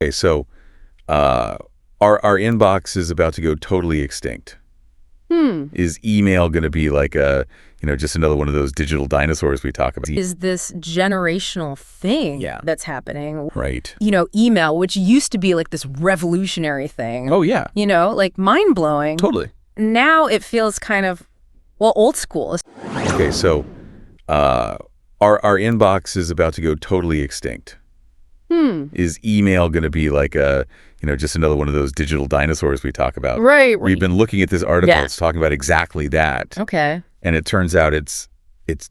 Okay, so our inbox is about to go totally extinct. Is email going to be like just another one of those digital dinosaurs we talk about? Is this generational thing Yeah. that's happening? Right. Email, which used to be like this revolutionary thing. Oh, yeah. Like mind-blowing. Totally. Now it feels kind of, old school. Okay, so our inbox is about to go totally extinct. Is email going to be like just another one of those digital dinosaurs we talk about? Right. We've been looking at this article. Yeah. It's talking about exactly that. Okay. And it turns out it's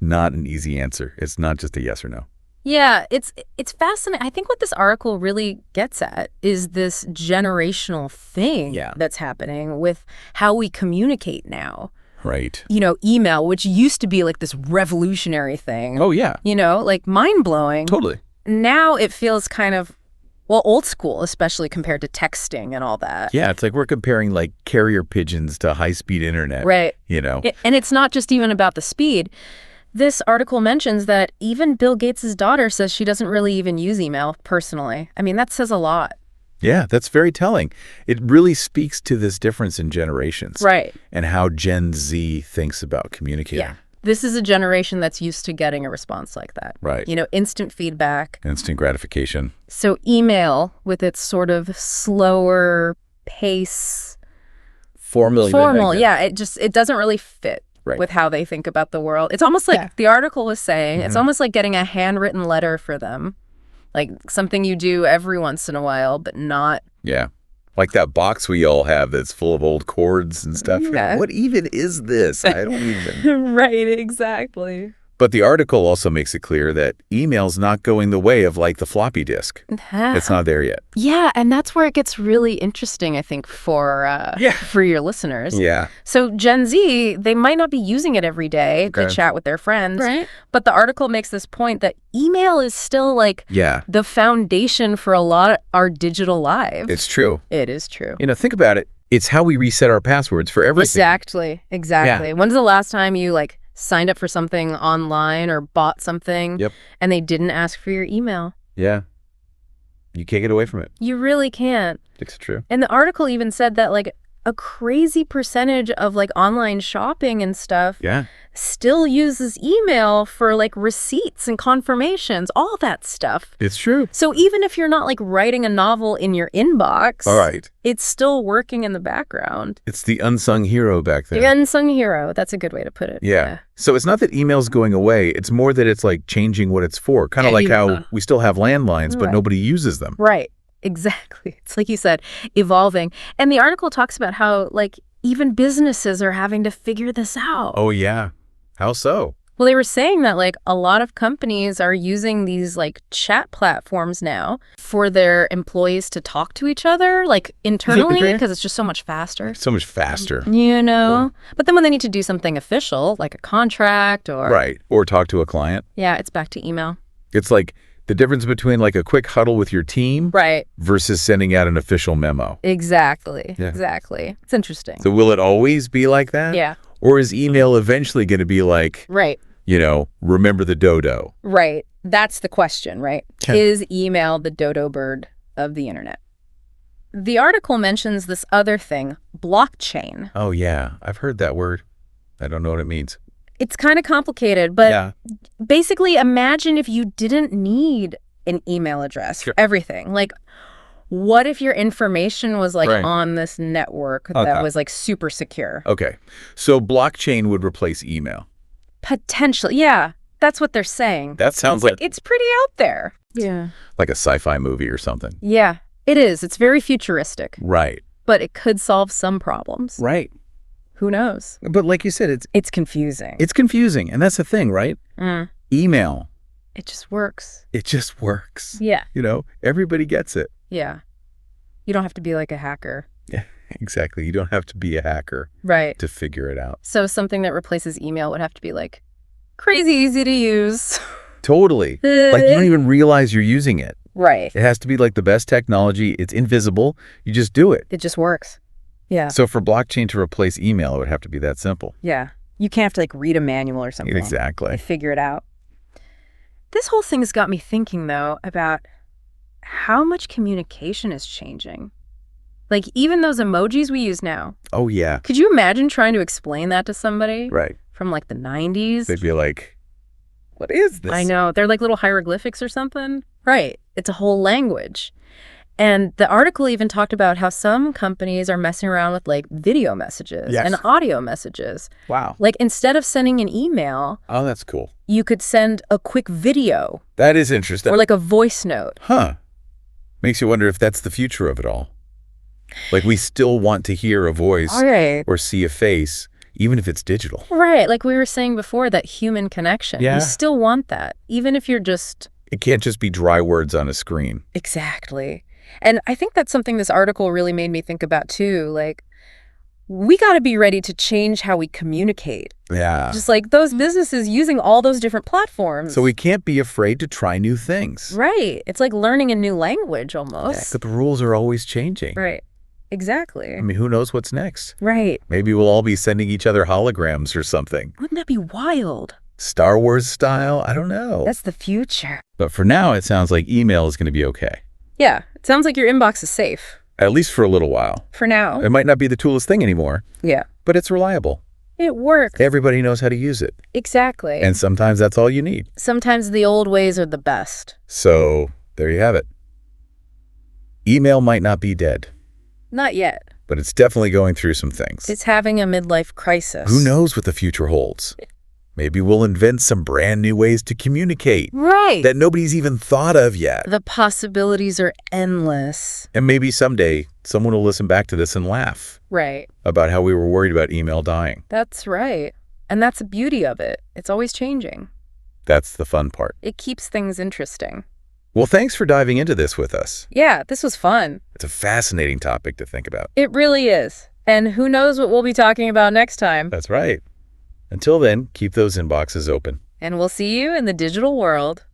not an easy answer. It's not just a yes or no. Yeah, it's fascinating. I think what this article really gets at is this generational thing that's happening with how we communicate now. Right. Email, which used to be like this revolutionary thing. Oh, yeah. Like mind-blowing. Totally. Now it feels kind of, old school, especially compared to texting and all that. Yeah, it's like we're comparing like carrier pigeons to high-speed internet. Right. And it's not just even about the speed. This article mentions that even Bill Gates' daughter says she doesn't really even use email personally. I mean, that says a lot. Yeah, that's very telling. It really speaks to this difference in generations. Right. And how Gen Z thinks about communicating. Yeah. This is a generation that's used to getting a response like that. Right. Instant feedback. Instant gratification. So email, with its sort of slower pace. Formal, yeah. It doesn't really fit with how they think about the world. It's almost like the article was saying, it's almost like getting a handwritten letter for them. Like something you do every once in a while, but not. Yeah. Like that box we all have that's full of old cords and stuff. Yeah. What even is this? I don't even. Right, exactly. But the article also makes it clear that email's not going the way of like the floppy disk. It's not there yet. Yeah, and that's where it gets really interesting, I think, for your listeners. Yeah. So Gen Z, they might not be using it every day to chat with their friends. Right. But the article makes this point that email is still like the foundation for a lot of our digital lives. It's true. It is true. Think about it. It's how we reset our passwords for everything. Exactly. Yeah. When's the last time you signed up for something online or bought something and they didn't ask for your email? Yeah. You can't get away from it. You really can't. It's true. And the article even said that a crazy percentage of online shopping and stuff still uses email for receipts and confirmations, all that stuff. It's true. So even if you're not writing a novel in your inbox, all right, it's still working in the background. It's the unsung hero back there. The unsung hero. That's a good way to put it. Yeah. So it's not that email's going away. It's more that it's changing what it's for. Kind of like how we still have landlines, but nobody uses them. Right. Exactly. It's like you said, evolving. And the article talks about how, even businesses are having to figure this out. Oh, yeah. How so? Well, they were saying that, a lot of companies are using these, chat platforms now for their employees to talk to each other, internally, because it's just so much faster. So much faster. But then when they need to do something official, like a contract or... Right. Or talk to a client. Yeah, it's back to email. It's the difference between a quick huddle with your team versus sending out an official memo. Exactly. Yeah. Exactly. It's interesting. So will it always be like that? Yeah. Or is email eventually going to be remember the dodo? Right. That's the question, right? Is email the dodo bird of the internet? The article mentions this other thing, blockchain. Oh, yeah. I've heard that word. I don't know what it means. It's kind of complicated, but basically imagine if you didn't need an email address for everything. What if your information was on this network that was super secure? Okay. So blockchain would replace email. Potentially. Yeah. That's what they're saying. That sounds it's pretty out there. Yeah. Like a sci-fi movie or something. Yeah, it is. It's very futuristic. Right. But it could solve some problems. Right. Who knows? But like you said, it's confusing. It's confusing. And that's the thing, right? Email. It just works. It just works. Yeah. Everybody gets it. Yeah. You don't have to be a hacker. Yeah, exactly. You don't have to be a hacker to figure it out. So something that replaces email would have to be crazy easy to use. Totally. You don't even realize you're using it. Right. It has to be the best technology. It's invisible. You just do it. It just works. Yeah. So for blockchain to replace email, it would have to be that simple. Yeah. You can't have to read a manual or something. Exactly. To figure it out. This whole thing has got me thinking, though, about how much communication is changing. Like, even those emojis we use now. Oh, yeah. Could you imagine trying to explain that to somebody? Right. From, like, the 90s? They'd be like, what is this? I know. They're like little hieroglyphics or something. Right. It's a whole language. And the article even talked about how some companies are messing around with, like, video messages and audio messages. Wow. Like, instead of sending an email... Oh, that's cool. You could send a quick video. That is interesting. Or, like, a voice note. Huh. Makes you wonder if that's the future of it all. Like, we still want to hear a voice or see a face, even if it's digital. Right. Like we were saying before, that human connection. Yeah. You still want that, even if you're just... It can't just be dry words on a screen. Exactly. And I think that's something this article really made me think about, too. Like, we got to be ready to change how we communicate. Yeah. Just like those businesses using all those different platforms. So we can't be afraid to try new things. Right. It's like learning a new language almost. Yeah, but the rules are always changing. Right. Exactly. I mean, who knows what's next? Right. Maybe we'll all be sending each other holograms or something. Wouldn't that be wild? Star Wars style? I don't know. That's the future. But for now, it sounds like email is going to be okay. Yeah. It sounds like your inbox is safe. At least for a little while. For now. It might not be the coolest thing anymore. Yeah. But it's reliable. It works. Everybody knows how to use it. Exactly. And sometimes that's all you need. Sometimes the old ways are the best. So there you have it. Email might not be dead. Not yet. But it's definitely going through some things. It's having a midlife crisis. Who knows what the future holds? Maybe we'll invent some brand new ways to communicate. Right. That nobody's even thought of yet. The possibilities are endless. And maybe someday someone will listen back to this and laugh. Right. About how we were worried about email dying. That's right. And that's the beauty of it. It's always changing. That's the fun part. It keeps things interesting. Well, thanks for diving into this with us. Yeah, this was fun. It's a fascinating topic to think about. It really is. And who knows what we'll be talking about next time. That's right. Until then, keep those inboxes open. And we'll see you in the digital world.